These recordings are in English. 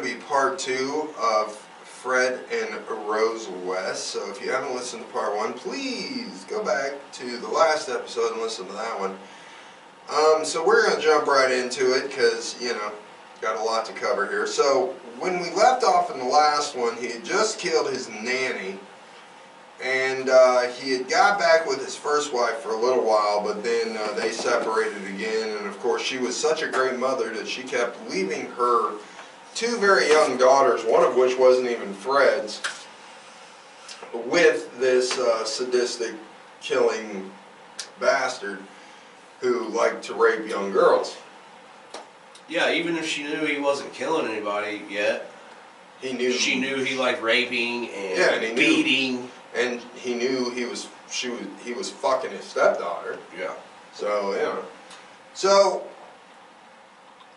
going to be part 2 of Fred and Rose West. So if you haven't listened to part 1, please go back to the last episode and listen to that one. So we're going to jump right into it because, you know, got a lot to cover here. So when we left off in the last one, he had just killed his nanny. And he had got back with his first wife for a little while, but then they separated again. And of course, she was such a great mother that she kept leaving her 2 very young daughters, one of which wasn't even Fred's, with this sadistic, killing bastard who liked to rape young girls. Yeah, even if she knew he wasn't killing anybody yet, he knew she knew he liked raping and beating. And he knew he was fucking his stepdaughter. Yeah. So, you know. So,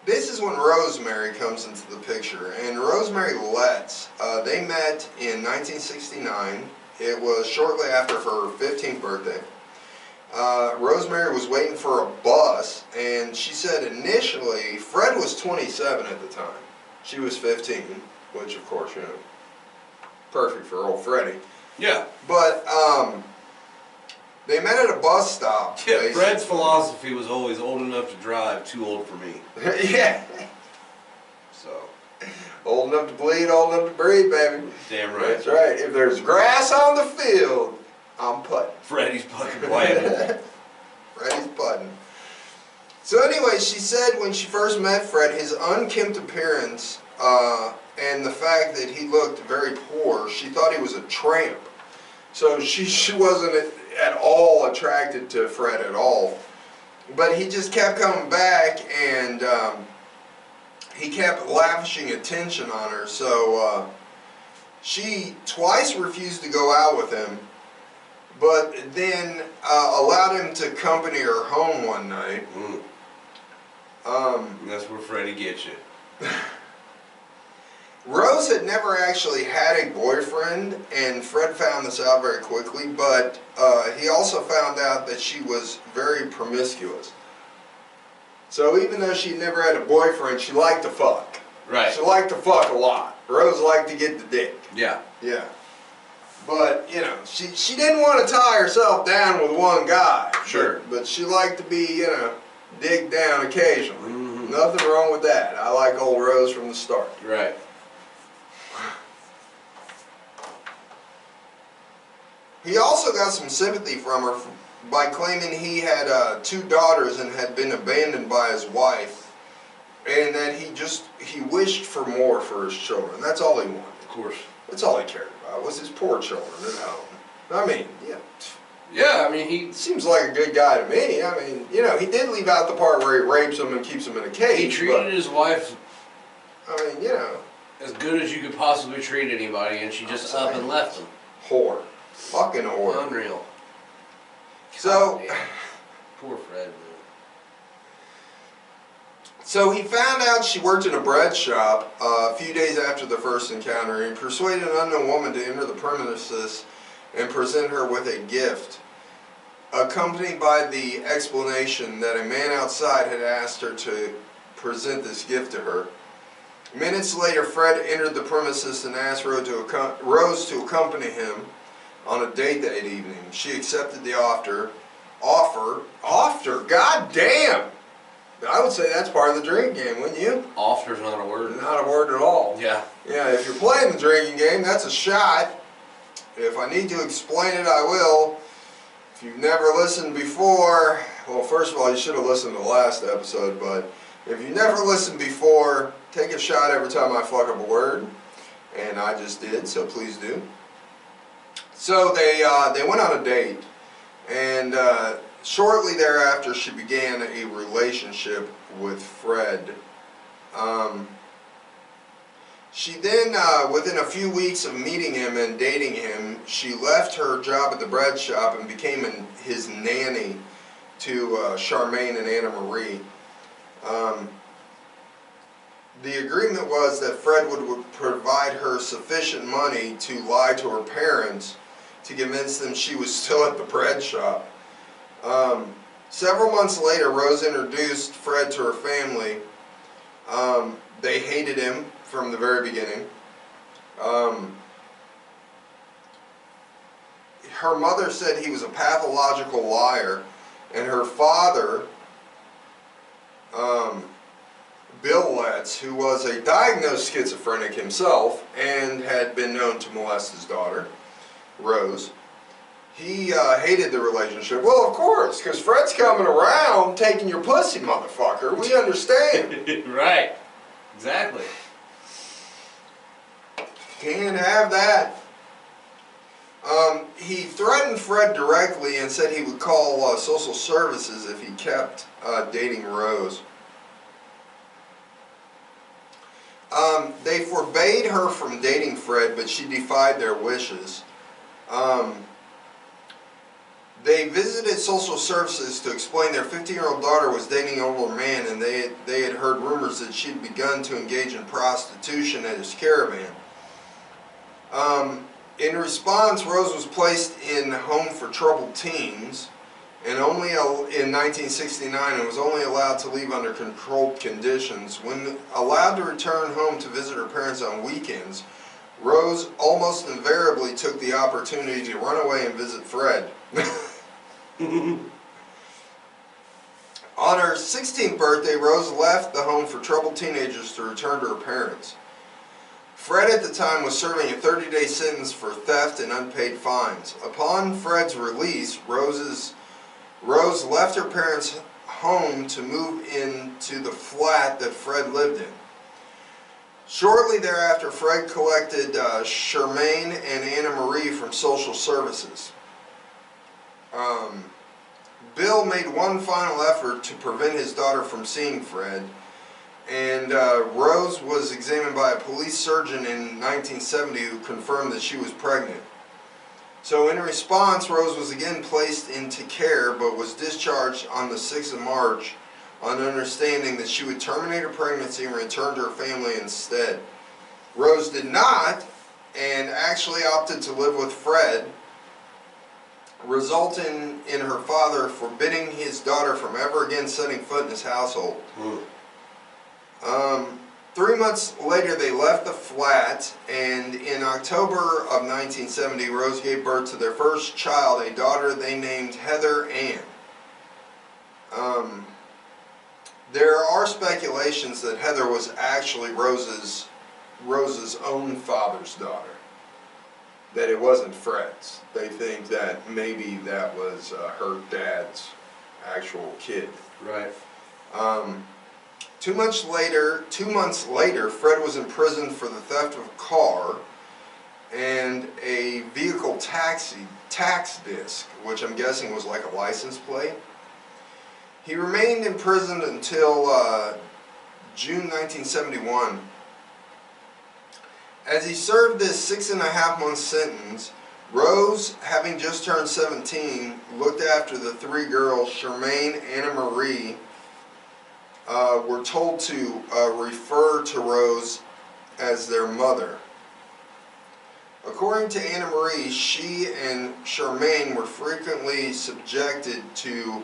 this is when Rosemary comes into the picture. And Rosemary Letts, they met in 1969. It was shortly after her 15th birthday. Rosemary was waiting for a bus, and she said initially, Fred was 27 at the time. She was 15, which of course, you know, perfect for old Freddie. Yeah. But, they met at a bus stop. Yeah, basically. Fred's philosophy was always old enough to drive, too old for me. Yeah. So. Old enough to bleed, old enough to breathe, baby. Damn right. That's right. If there's grass on the field, I'm putting. Freddie's fucking playing. Freddie's putting. So anyway, she said when she first met Fred, his unkempt appearance, and the fact that he looked very poor, she thought he was a tramp. So she wasn't at all attracted to Fred at all. But he just kept coming back, and he kept lavishing attention on her. So she twice refused to go out with him, but then allowed him to accompany her home one night. That's where Freddie gets you. Rose had never actually had a boyfriend, and Fred found this out very quickly, but he also found out that she was very promiscuous. So even though she never had a boyfriend, she liked to fuck. Right. She liked to fuck a lot. Rose liked to get the dick. Yeah. Yeah. But, you know, she didn't want to tie herself down with one guy. Sure. But she liked to be, you know, dig down occasionally. Nothing wrong with that. I like old Rose from the start. Right. He also got some sympathy from her by claiming he had 2 daughters and had been abandoned by his wife, and that he wished for more for his children. That's all he wanted. Of course. That's all he cared about, was his poor children at home. I mean, yeah. Yeah, I mean, he seems like a good guy to me. I mean, you know, he did leave out the part where he rapes them and keeps them in a cage. He treated his wife, I mean, you know, as good as you could possibly treat anybody, and she just up and left him. Whore. Fucking whore. Unreal. So, poor Fred, man. So he found out she worked in a bread shop a few days after the first encounter, and persuaded an unknown woman to enter the premises and present her with a gift, accompanied by the explanation that a man outside had asked her to present this gift to her. Minutes later, Fred entered the premises and asked Rose to accompany him on a date that evening. She accepted the offer. God damn! I would say that's part of the drinking game, wouldn't you? Offer's not a word. Not a word at all. Yeah. Yeah, if you're playing the drinking game, that's a shot. If I need to explain it, I will. If you've never listened before, well, first of all, you should have listened to the last episode, but if you've never listened before, take a shot every time I fuck up a word. And I just did, so please do. So they went on a date, and shortly thereafter she began a relationship with Fred. She then, within a few weeks of meeting him and dating him, she left her job at the bread shop and became his nanny to Charmaine and Anna Marie. The agreement was that Fred would provide her sufficient money to lie to her parents to convince them she was still at the bread shop. Several months later, Rose introduced Fred to her family. They hated him from the very beginning. Her mother said he was a pathological liar, and her father, Bill Letts, who was a diagnosed schizophrenic himself and had been known to molest his daughter, Rose, he hated the relationship. Well, of course, because Fred's coming around taking your pussy, motherfucker. We understand. Right. Exactly. Can't have that. He threatened Fred directly and said he would call social services if he kept dating Rose. They forbade her from dating Fred, but she defied their wishes. They visited social services to explain their 15-year-old daughter was dating an older man, and they had heard rumors that she'd begun to engage in prostitution at his caravan. In response, Rose was placed in a home for troubled teens, and only in 1969, and was only allowed to leave under controlled conditions. When allowed to return home to visit her parents on weekends, Rose almost invariably took the opportunity to run away and visit Fred. On her 16th birthday, Rose left the home for troubled teenagers to return to her parents. Fred at the time was serving a 30-day sentence for theft and unpaid fines. Upon Fred's release, Rose left her parents' home to move into the flat that Fred lived in. Shortly thereafter, Fred collected Charmaine and Anna Marie from social services. Bill made one final effort to prevent his daughter from seeing Fred, and Rose was examined by a police surgeon in 1970 who confirmed that she was pregnant. So in response, Rose was again placed into care, but was discharged on the 6th of March on understanding that she would terminate her pregnancy and return to her family instead. Rose did not, and actually opted to live with Fred, resulting in her father forbidding his daughter from ever again setting foot in his household. 3 months later, they left the flat, and in October of 1970, Rose gave birth to their first child, a daughter they named Heather Ann. There are speculations that Heather was actually Rose's own father's daughter, that it wasn't Fred's. They think that maybe that was her dad's actual kid. Right. 2 months later, Fred was imprisoned for the theft of a car and a vehicle tax disc, which I'm guessing was like a license plate. He remained imprisoned until June 1971. As he served this 6.5-month sentence, Rose, having just turned 17, looked after the 3 girls, Charmaine, Anna Marie, were told to refer to Rose as their mother. According to Anna Marie, she and Charmaine were frequently subjected to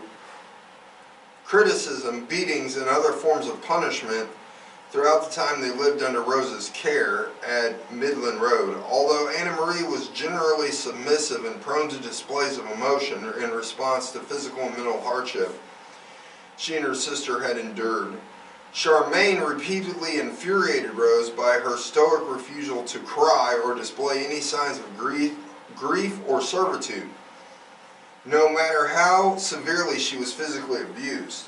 criticism, beatings, and other forms of punishment throughout the time they lived under Rose's care at Midland Road. Although Anna Marie was generally submissive and prone to displays of emotion in response to physical and mental hardship she and her sister had endured, Charmaine repeatedly infuriated Rose by her stoic refusal to cry or display any signs of grief or servitude, no matter how severely she was physically abused.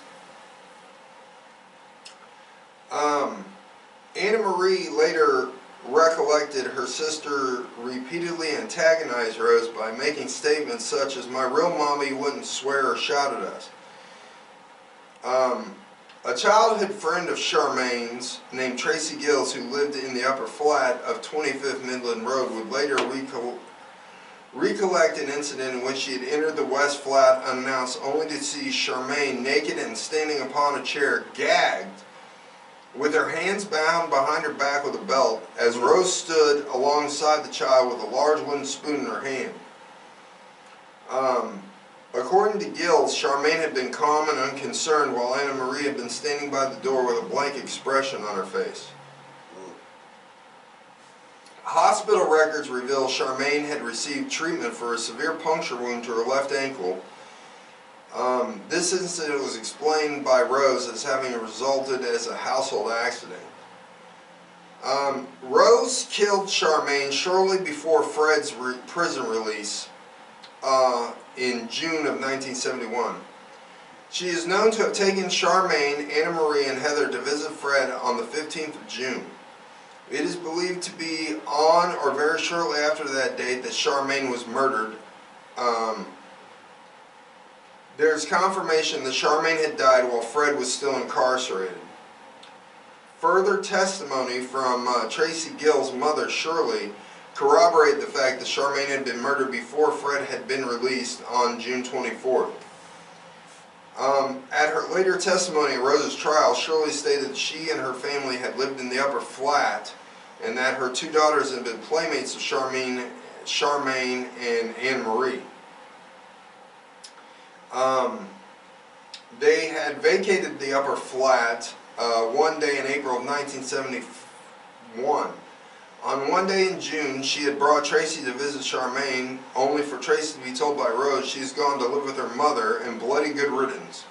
Anna Marie later recollected her sister repeatedly antagonized Rose by making statements such as, "My real mommy wouldn't swear or shout at us." A childhood friend of Charmaine's, named Tracy Gills, who lived in the upper flat of 25th Midland Road, would later recollect an incident in which she had entered the west flat unannounced, only to see Charmaine naked and standing upon a chair, gagged, with her hands bound behind her back with a belt, as Rose stood alongside the child with a large wooden spoon in her hand. According to Gills, Charmaine had been calm and unconcerned, while Anna Marie had been standing by the door with a blank expression on her face. Hospital records reveal Charmaine had received treatment for a severe puncture wound to her left ankle. This incident was explained by Rose as having resulted as a household accident. Rose killed Charmaine shortly before Fred's prison release in June of 1971. She is known to have taken Charmaine, Anna Marie, and Heather to visit Fred on the 15th of June. It is believed to be on or very shortly after that date that Charmaine was murdered. There's confirmation that Charmaine had died while Fred was still incarcerated. Further testimony from Tracy Gill's mother, Shirley, corroborate the fact that Charmaine had been murdered before Fred had been released on June 24th. At her later testimony at Rose's trial, Shirley stated that she and her family had lived in the upper flat and that her two daughters had been playmates of Charmaine and Anne Marie. They had vacated the upper flat one day in April of 1971. On one day in June, she had brought Tracy to visit Charmaine, only for Tracy to be told by Rose she's gone to live with her mother, and bloody good riddance.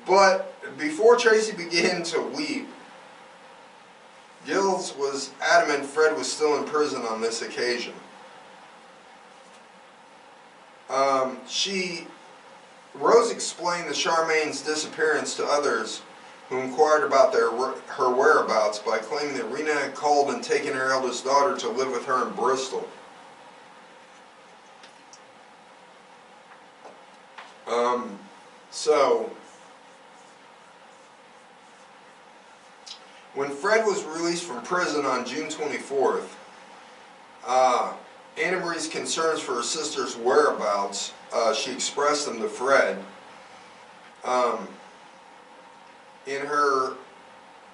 But before Tracy began to weep, Gills was adamant Fred was still in prison on this occasion. Rose explained the Charmaine's disappearance to others who inquired about her whereabouts by claiming that Rena had called and taken her eldest daughter to live with her in Bristol. So, when Fred was released from prison on June 24th, Anna Marie's concerns for her sister's whereabouts, she expressed them to Fred. In her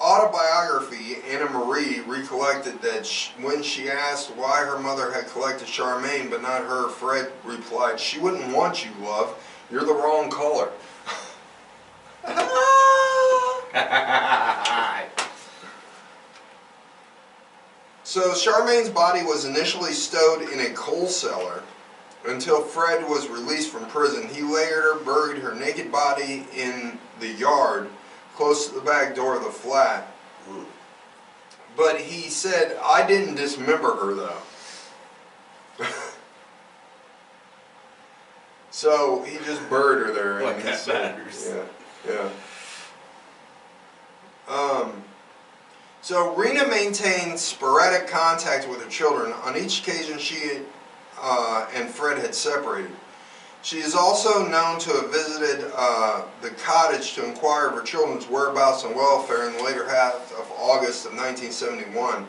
autobiography, Anna Marie recollected that when she asked why her mother had collected Charmaine but not her, Fred replied, "She wouldn't want you, love. You're the wrong color." So Charmaine's body was initially stowed in a coal cellar until Fred was released from prison. He later buried her naked body in the yard close to the back door of the flat. But he said, "I didn't dismember her though." So he just buried her there. What that matters. Yeah. So Rena maintained sporadic contact with her children. On each occasion she and Fred had separated. She is also known to have visited the cottage to inquire of her children's whereabouts and welfare in the later half of August of 1971.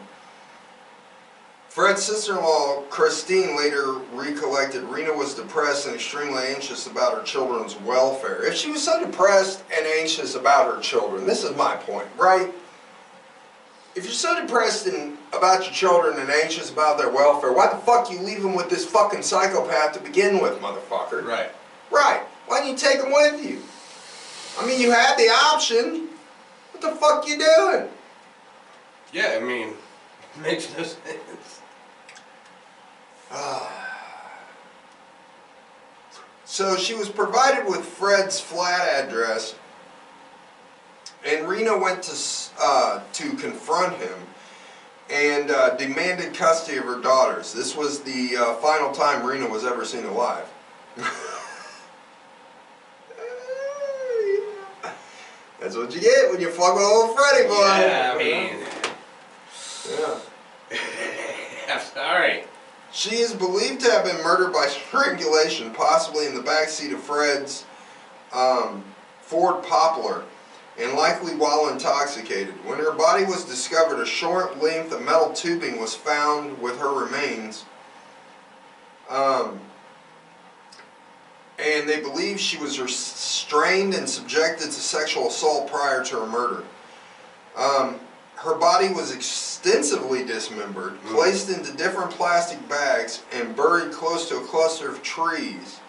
Fred's sister-in-law, Christine, later recollected Rena was depressed and extremely anxious about her children's welfare. If she was so depressed and anxious about her children, this is my point, right? If you're so depressed about your children and anxious about their welfare, why the fuck you leave them with this fucking psychopath to begin with, motherfucker? Right. Right. Why don't you take them with you? I mean, you had the option. What the fuck you doing? Yeah, I mean, makes no sense. So she was provided with Fred's flat address, and Rena went to confront him and demanded custody of her daughters. This was the final time Rena was ever seen alive. That's what you get when you fuck with old Freddy, boy. Yeah, I mean. Yeah. I'm sorry. She is believed to have been murdered by strangulation, possibly in the backseat of Fred's Ford Poplar, and likely while intoxicated. When her body was discovered, a short length of metal tubing was found with her remains. And they believe she was restrained and subjected to sexual assault prior to her murder. Her body was extensively dismembered, placed into different plastic bags, and buried close to a cluster of trees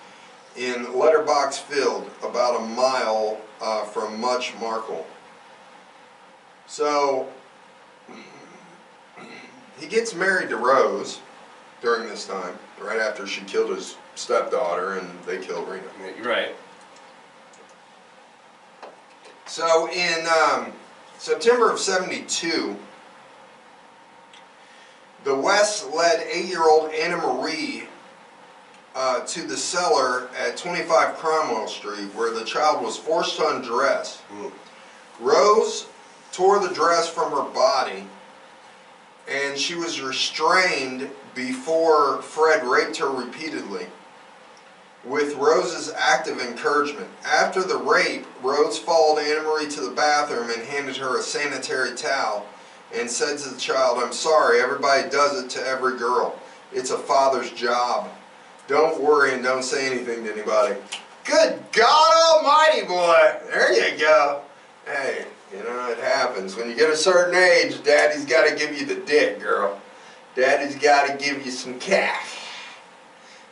in Letterbox Field, about a mile from Much Markle. So, he gets married to Rose during this time, right after she killed his stepdaughter and they killed Rena. You're right. So in September of '72, the Wests led 8-year-old Anna Marie to the cellar at 25 Cromwell Street, where the child was forced to undress. Rose tore the dress from her body, and she was restrained before Fred raped her repeatedly, with Rose's active encouragement. After the rape, Rose followed Anna Marie to the bathroom and handed her a sanitary towel and said to the child, "I'm sorry, everybody does it to every girl. It's a father's job. Don't worry and don't say anything to anybody." Good God Almighty, boy! There you go. Hey, you know, it happens. When you get a certain age, Daddy's got to give you the dick, girl. Daddy's got to give you some cash.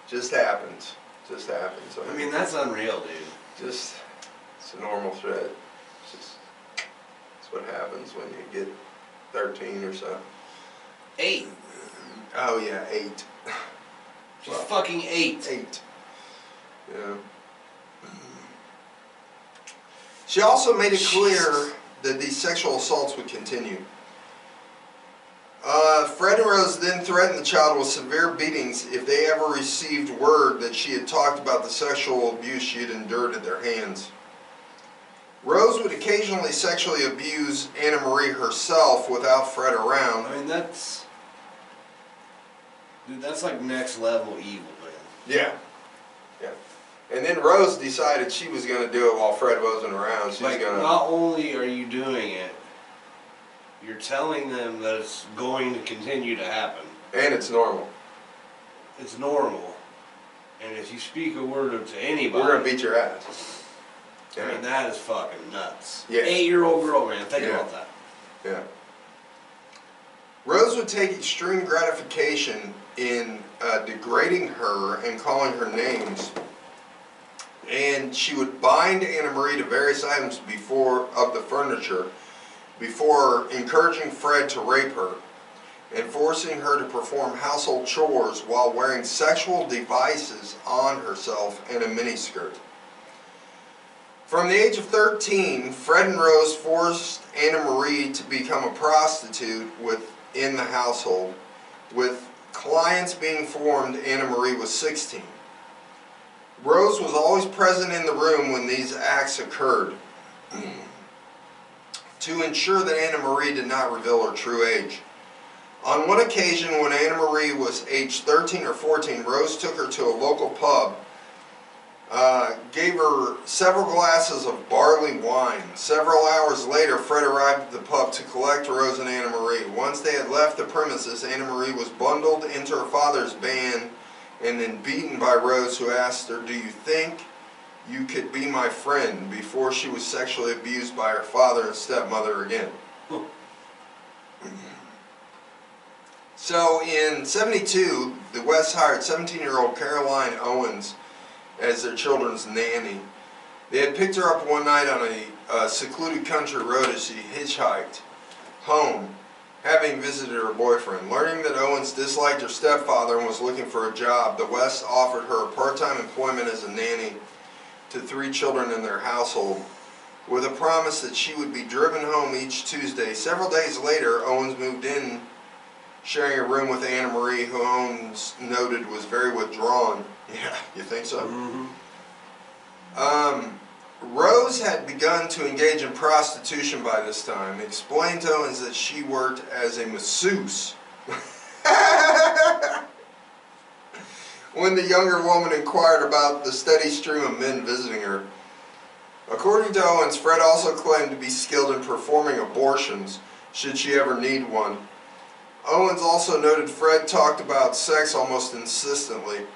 Just happens. Just happens. I mean, that's unreal, dude. Just, it's a normal shit. It's what happens when you get 13 or so. 8. Oh yeah, 8. She's fucking 8. 8. Yeah. She also made it clear that these sexual assaults would continue. Fred and Rose then threatened the child with severe beatings if they ever received word that she had talked about the sexual abuse she had endured at their hands. Rose would occasionally sexually abuse Anna Marie herself without Fred around. I mean, that's... Dude, that's like next level evil, man. Yeah. Yeah. And then Rose decided she was going to do it while Fred wasn't around. She's Like, going to... not only are you doing it, you're telling them that it's going to continue to happen. And it's normal. It's normal. And if you speak a word to anybody... We're going to beat your ass. I mean, that is fucking nuts. Yeah. 8-year-old girl, man. Think about that. Yeah. Rose would take extreme gratification in degrading her and calling her names. And she would bind Anna Marie to various items of the furniture before encouraging Fred to rape her and forcing her to perform household chores while wearing sexual devices on herself and a miniskirt. From the age of 13, Fred and Rose forced Anna Marie to become a prostitute within the household. With clients being formed, Anna Marie was 16. Rose was always present in the room when these acts occurred to ensure that Anna Marie did not reveal her true age. On one occasion, when Anna Marie was aged 13 or 14, Rose took her to a local pub, gave her several glasses of barley wine. Several hours later, Fred arrived at the pub to collect Rose and Anna Marie. Once they had left the premises, Anna Marie was bundled into her father's van and then beaten by Rose, who asked her, "Do you think you could be my friend?" before she was sexually abused by her father and stepmother again. So in '72, the Wests hired 17-year-old Caroline Owens as their children's nanny. They had picked her up one night on a secluded country road as she hitchhiked home, having visited her boyfriend. Learning that Owens disliked her stepfather and was looking for a job, the Wests offered her a part-time employment as a nanny to 3 children in their household, with a promise that she would be driven home each Tuesday. Several days later, Owens moved in, sharing a room with Anna Marie, who Owens noted was very withdrawn. Yeah, you think so? Mm-hmm. Rose had begun to engage in prostitution by this time. Explained to Owens that she worked as a masseuse. When the younger woman inquired about the steady stream of men visiting her. According to Owens, Fred also claimed to be skilled in performing abortions, should she ever need one. Owens also noted Fred talked about sex almost insistently.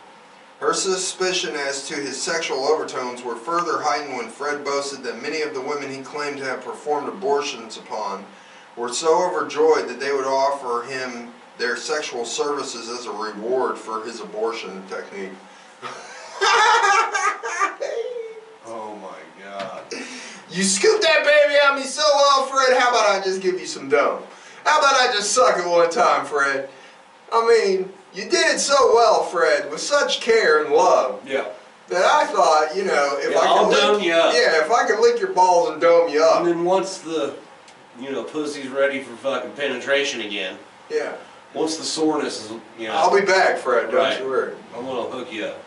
Her suspicion as to his sexual overtones were further heightened when Fred boasted that many of the women he claimed to have performed abortions upon were so overjoyed that they would offer him their sexual services as a reward for his abortion technique. Oh my God. You scooped that baby on me so well, Fred, how about I just give you some dough? How about I just suck it one time, Fred? I mean, you did it so well, Fred, with such care and love. Yeah. That I thought, you know, if I I'll could dome lick, you up. yeah, if I could lick your balls and dome you up. And then once the, pussy's ready for fucking penetration again, Yeah. once the soreness is, I'll be back, Fred, don't you worry. I'm gonna hook you up.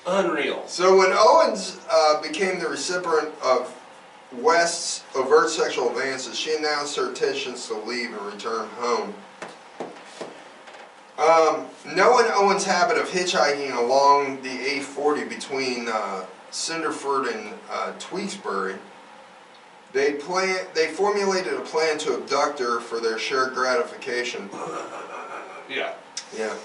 Unreal. So when Owens became the recipient of West's overt sexual advances, she announced her intentions to leave and return home. Knowing Owens' habit of hitchhiking along the A40 between Cinderford and Tewksbury, they formulated a plan to abduct her for their shared gratification. Yeah. Yeah.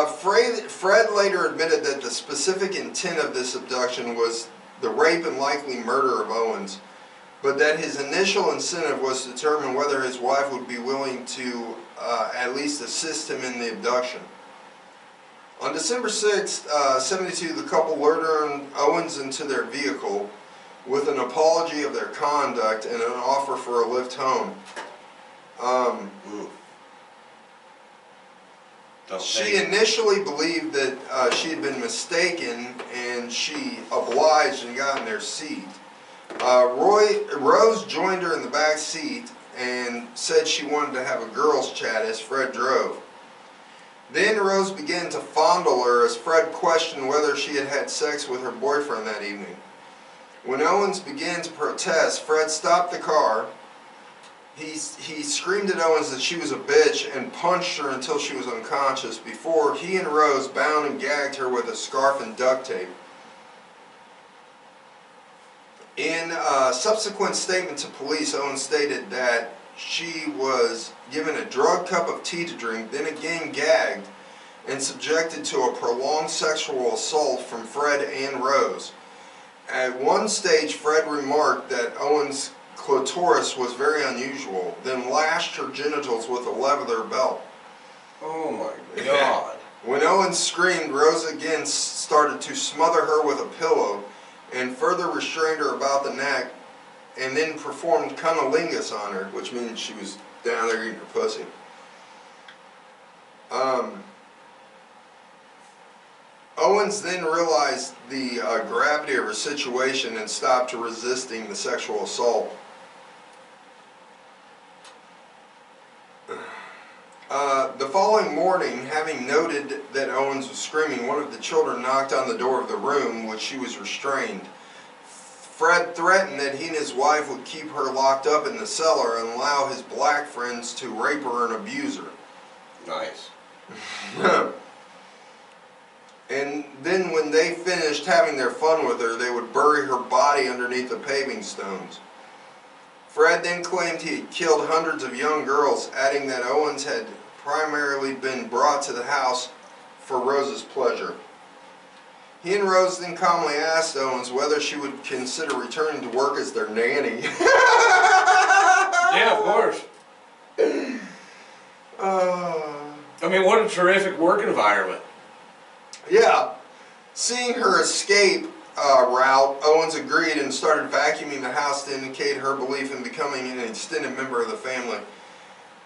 Fred later admitted that the specific intent of this abduction was the rape and likely murder of Owens, but that his initial incentive was to determine whether his wife would be willing to at least assist him in the abduction. On December 6th, 72, the couple lured Owens into their vehicle with an apology of their conduct and an offer for a lift home. She initially believed that she had been mistaken, and she obliged and got in their seat. Rose joined her in the back seat and said she wanted to have a girls' chat as Fred drove. Then Rose began to fondle her as Fred questioned whether she had had sex with her boyfriend that evening. When Owens began to protest, Fred stopped the car. He screamed at Owens that she was a bitch and punched her until she was unconscious before he and Rose bound and gagged her with a scarf and duct tape. In a subsequent statement to police, Owens stated that she was given a drugged cup of tea to drink, then again gagged, and subjected to a prolonged sexual assault from Fred and Rose. At one stage, Fred remarked that Owens' clitoris was very unusual, then lashed her genitals with a leather belt. Oh my God. When Owens screamed, Rose again started to smother her with a pillow and further restrained her about the neck, and then performed cunnilingus on her, which means she was down there eating her pussy. Owens then realized the gravity of her situation and stopped resisting the sexual assault. The following morning, having noted that Owens was screaming, one of the children knocked on the door of the room, which she was restrained. Fred threatened that he and his wife would keep her locked up in the cellar and allow his black friends to rape her and abuse her. Nice. And then when they finished having their fun with her, they would bury her body underneath the paving stones. Fred then claimed he had killed hundreds of young girls, adding that Owens had primarily been brought to the house for Rose's pleasure. He and Rose then calmly asked Owens whether she would consider returning to work as their nanny. Yeah, of course. I mean, what a terrific work environment. Yeah. Seeing her escape route, Owens agreed and started vacuuming the house to indicate her belief in becoming an extended member of the family.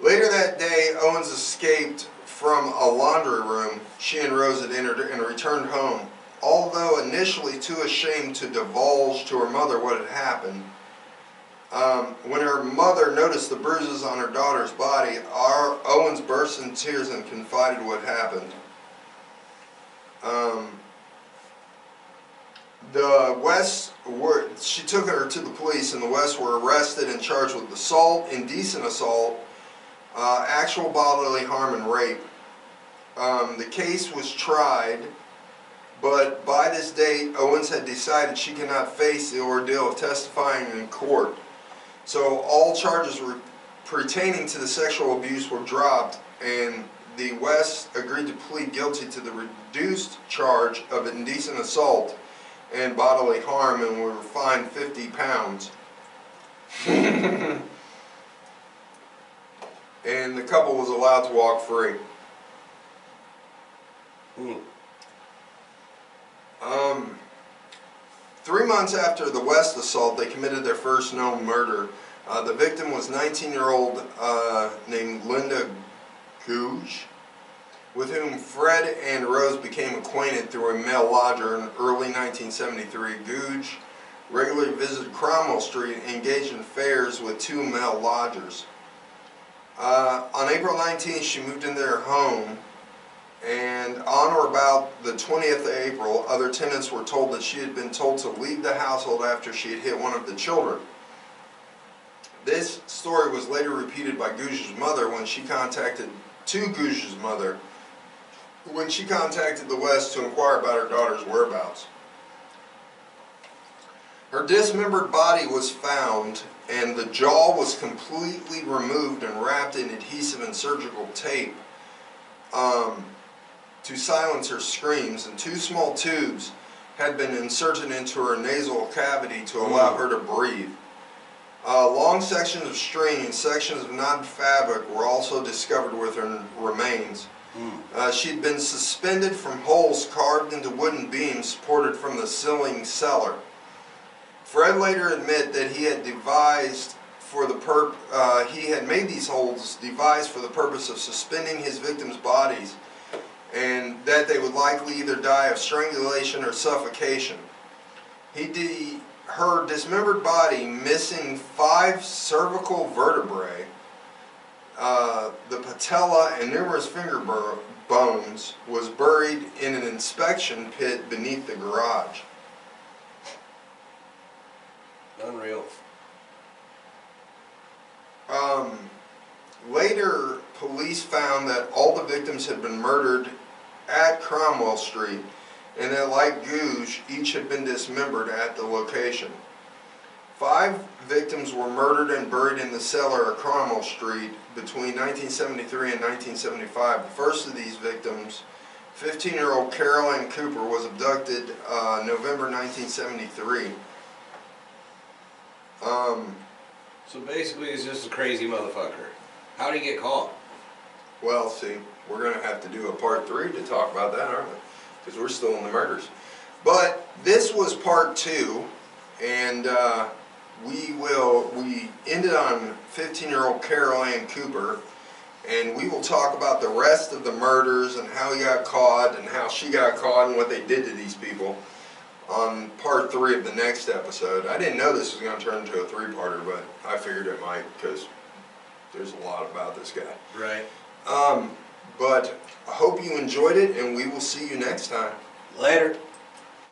Later that day, Owens escaped from a laundry room she and Rose had entered and returned home. Although initially too ashamed to divulge to her mother what had happened, when her mother noticed the bruises on her daughter's body, Owens burst into tears and confided what happened. She took her to the police, and the West were arrested and charged with assault, indecent assault, actual bodily harm, and rape. The case was tried, but by this date, Owens had decided she cannot face the ordeal of testifying in court. So all charges pertaining to the sexual abuse were dropped, and the West agreed to plead guilty to the reduced charge of indecent assault and bodily harm, and were fined £50. And the couple was allowed to walk free. 3 months after the West assault, they committed their first known murder. The victim was 19-year-old named Linda Gouge, with whom Fred and Rose became acquainted through a male lodger in early 1973. Gouge regularly visited Cromwell Street and engaged in affairs with two male lodgers. On April 19th, she moved into their home, and on or about the 20th of April, other tenants were told that she had been told to leave the household after she had hit one of the children. This story was later repeated by Gouge's mother when she contacted the West to inquire about her daughter's whereabouts. Her dismembered body was found, and the jaw was completely removed and wrapped in adhesive and surgical tape to silence her screams, and two small tubes had been inserted into her nasal cavity to allow her to breathe. Long sections of string and sections of knotted fabric were also discovered with her remains. She had been suspended from holes carved into wooden beams supported from the ceiling cellar. Fred later admitted that he had made these holes devised for the purpose of suspending his victims' bodies, and that they would likely either die of strangulation or suffocation. Her dismembered body, missing 5 cervical vertebrae, the patella, and numerous finger bones, was buried in an inspection pit beneath the garage. Unreal. Later, police found that all the victims had been murdered at Cromwell Street, and that, like Gouge, each had been dismembered at the location. 5 victims were murdered and buried in the cellar at Cromwell Street between 1973 and 1975. The first of these victims, 15-year-old Carol Ann Cooper, was abducted November 1973. So basically, it's just a crazy motherfucker. How did he get caught? Well, see, we're going to have to do a part 3 to talk about that, aren't we? Because we're still in the murders. But this was part 2, and we ended on 15-year-old Carol Ann Cooper, and we will talk about the rest of the murders and how he got caught and how she got caught and what they did to these people on part 3 of the next episode. I didn't know this was going to turn into a 3-parter, but I figured it might because there's a lot about this guy. Right. But I hope you enjoyed it, and we will see you next time. Later.